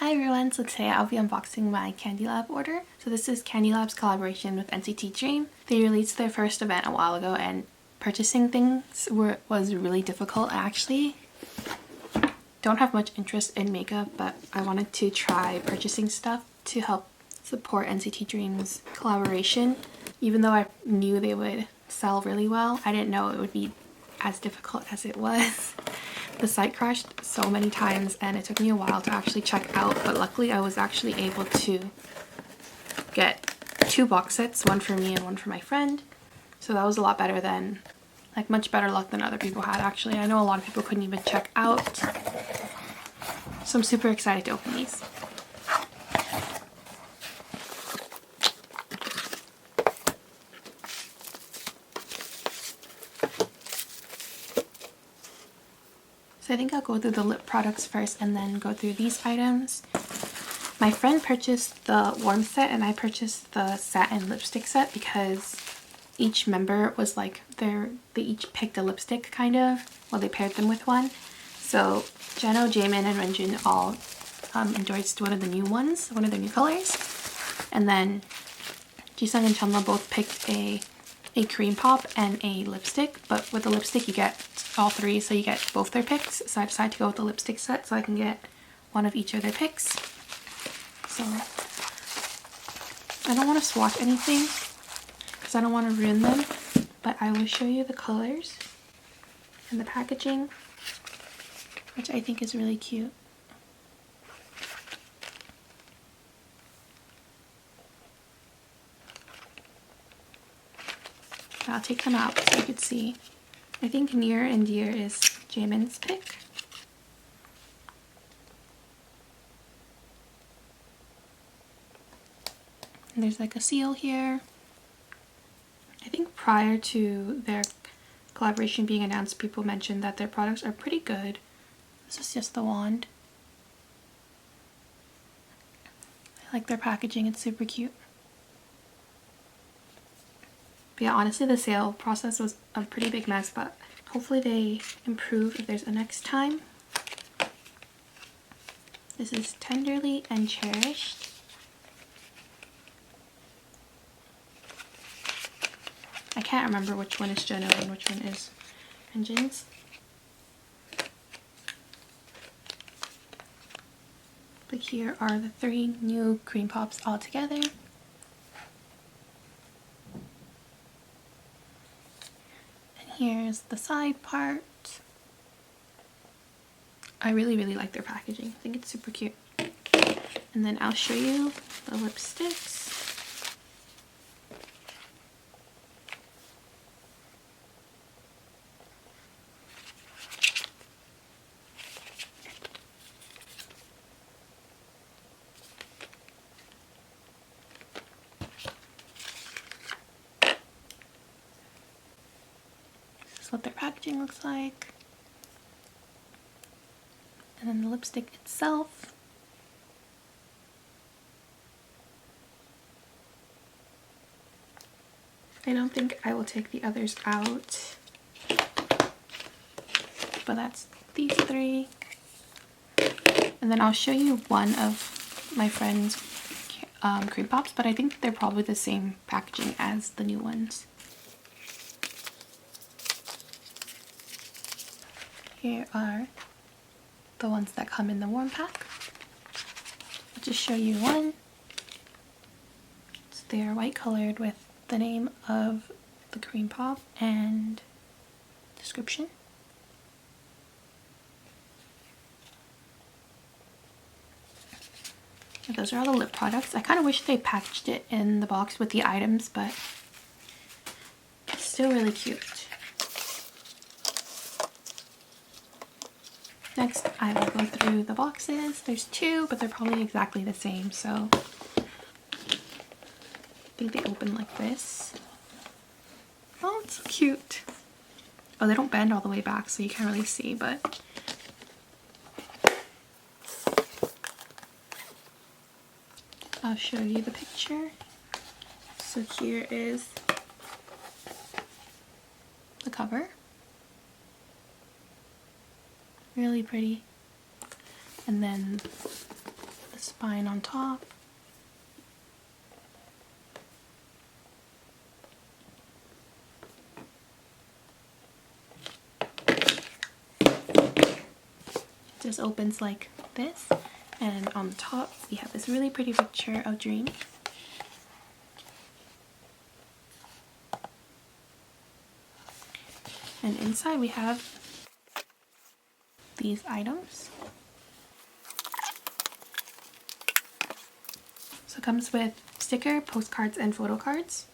Hi everyone, so today I'll be unboxing my CANDYLAB order. So this is CANDYLAB's collaboration with NCT Dream. They released their first event a while ago and purchasing things was really difficult. I actually don't have much interest in makeup, but I wanted to try purchasing stuff to help support NCT Dream's collaboration. Even though I knew they would sell really well, I didn't know it would be as difficult as it was. The site crashed so many times and it took me a while to actually check out, but luckily I was actually able to get 2 box sets, one for me and one for my friend. So that was a lot better than, much better luck than other people had actually. I know a lot of people couldn't even check out. So I'm super excited to open these. So I think I'll go through the lip products first and then go through these items. My friend purchased the warm set and I purchased the satin lipstick set because each member was they each picked a lipstick kind of. Well, they paired them with one. So Jeno, Jaemin, and Renjun all endorsed one of the new ones, one of their new colors. And then Jisung and Chunla both picked a cream pop and a lipstick, but with the lipstick you get all 3, so you get both their picks. So I decided to go with the lipstick set so I can get one of each of their picks. So I don't want to swatch anything because I don't want to ruin them, but I will show you the colors and the packaging, which I think is really cute. I'll take them out so you can see. I think Near and Dear is Jaemin's pick. And there's a seal here. I think prior to their collaboration being announced, people mentioned that their products are pretty good. This is just the wand. I like their packaging, it's super cute. But yeah, honestly the sale process was a pretty big mess, but hopefully they improve if there's a next time. This is Tenderly and Cherished. I can't remember which one is Jeno and which one is Renjun's. But here are the 3 new cream pops all together. Here's the side part. I really like their packaging. I think it's super cute. And then I'll show you the lipsticks. This is what their packaging looks like. And then the lipstick itself. I don't think I will take the others out, but that's these 3. And then I'll show you one of my friend's cream pops, but I think they're probably the same packaging as the new ones. Here are the ones that come in the warm pack. I'll just show you one. So they are white colored with the name of the cream pop and description. So those are all the lip products. I kind of wish they packaged it in the box with the items, but it's still really cute. Next, I will go through the boxes. There's 2, but they're probably exactly the same, so I think they open like this. Oh, it's so cute. Oh, they don't bend all the way back, so you can't really see, but I'll show you the picture. So here is the cover. Really pretty. And then the spine on top. It just opens like this, and on the top we have this really pretty picture of Dream. And inside we have these items. So it comes with sticker, postcards, and photo cards.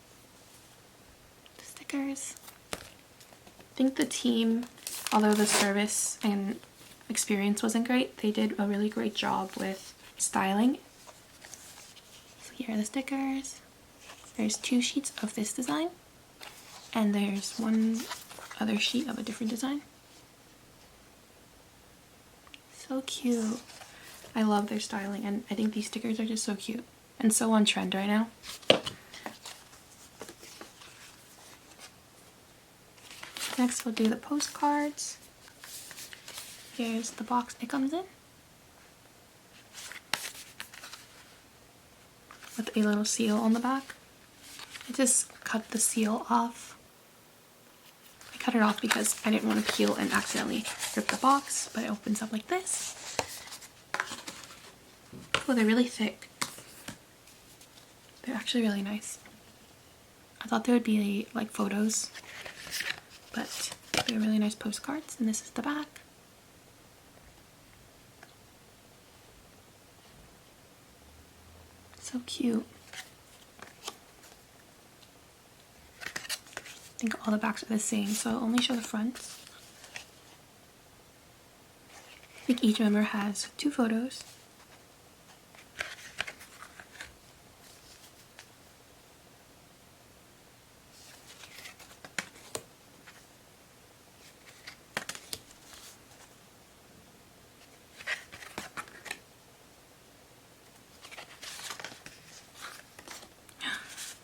The stickers. I think the team, although the service and experience wasn't great, they did a really great job with styling. So here are the stickers. There's 2 sheets of this design, and there's one other sheet of a different design. So cute. I love their styling, and I think these stickers are just so cute and so on trend right now. Next we'll do the postcards. Here's the box it comes in, with a little seal on the back. I just cut the seal off. I cut it off because I didn't want to peel and accidentally rip the box, but it opens up like this. Oh, they're really thick. They're actually really nice. I thought they would be like photos, but they're really nice postcards, and this is the back. So cute. I think all the backs are the same, so I'll only show the fronts. I think each member has 2 photos.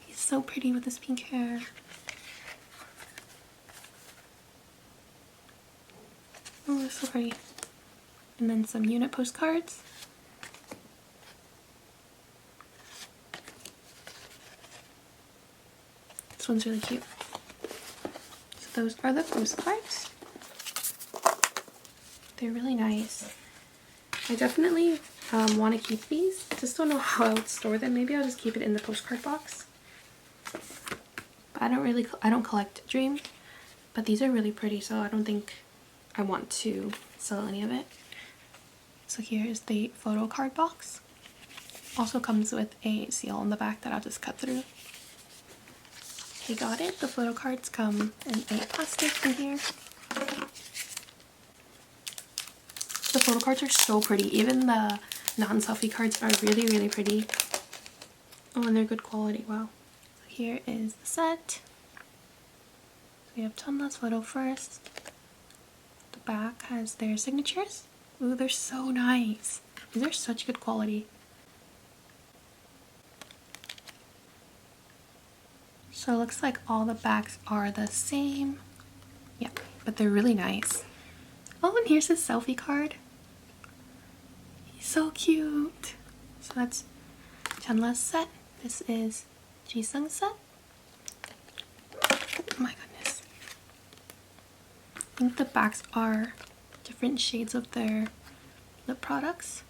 He's so pretty with his pink hair. Oh, that's so pretty. And then some unit postcards. This one's really cute. So those are the postcards. They're really nice. I definitely want to keep these. Just don't know how I would store them. Maybe I'll just keep it in the postcard box. But I don't collect Dream, but these are really pretty, so I don't think I want to sell any of it. So here is the photo card box. Also comes with a seal on the back that I'll just cut through. Okay, got it. The photo cards come in a plastic in here. The photo cards are so pretty. Even the non-selfie cards are really, really pretty. Oh, and they're good quality. Wow. So here is the set. So we have Chunla's photo first. The back has their signatures. Ooh, they're so nice. These are such good quality. So it looks like all the backs are the same. Yeah, but they're really nice. Oh, and here's his selfie card. He's so cute. So that's Chunla's set. This is Jisungsa. Oh my goodness. I think the backs are different shades of their lip products.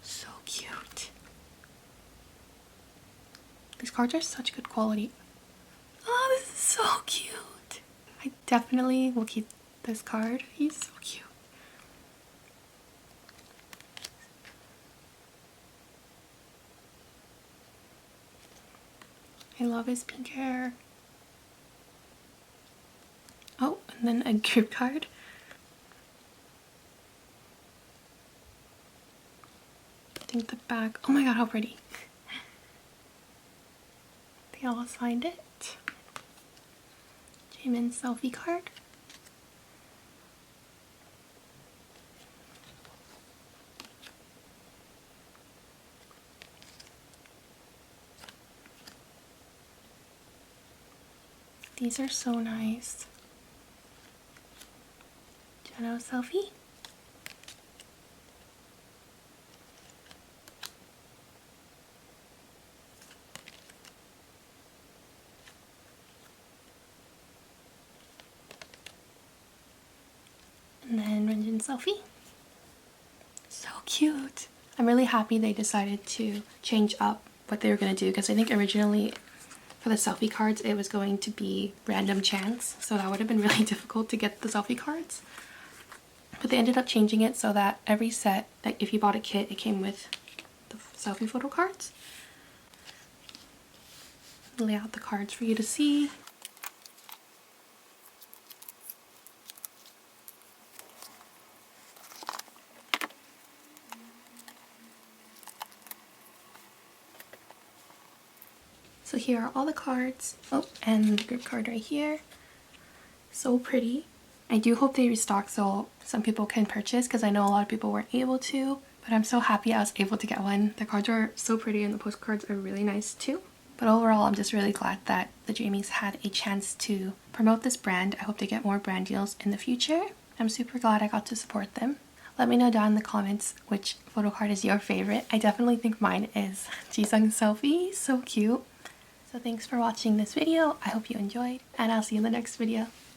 So cute. These cards are such good quality. Oh, this is so cute. I definitely will keep this card. He's so cute. I love his pink hair. Oh, and then a group card. I think the back. Oh my god, how pretty. They all signed it. Jaemin's selfie card. These are so nice. Jeno selfie. selfie. So cute. I'm really happy they decided to change up what they were going to do, because I think originally for the selfie cards it was going to be random chance, so that would have been really difficult to get the selfie cards. But they ended up changing it so that every set, like if you bought a kit, it came with the selfie photo cards. Lay out the cards for you to see. So here are all the cards. Oh, and the group card right here. So pretty. I do hope they restock so some people can purchase, because I know a lot of people weren't able to, but I'm so happy I was able to get one. The cards are so pretty and the postcards are really nice too. But overall, I'm just really glad that the Dreamies had a chance to promote this brand. I hope they get more brand deals in the future. I'm super glad I got to support them. Let me know down in the comments which photo card is your favorite. I definitely think mine is Jisung's selfie. So cute. So thanks for watching this video. I hope you enjoyed, and I'll see you in the next video.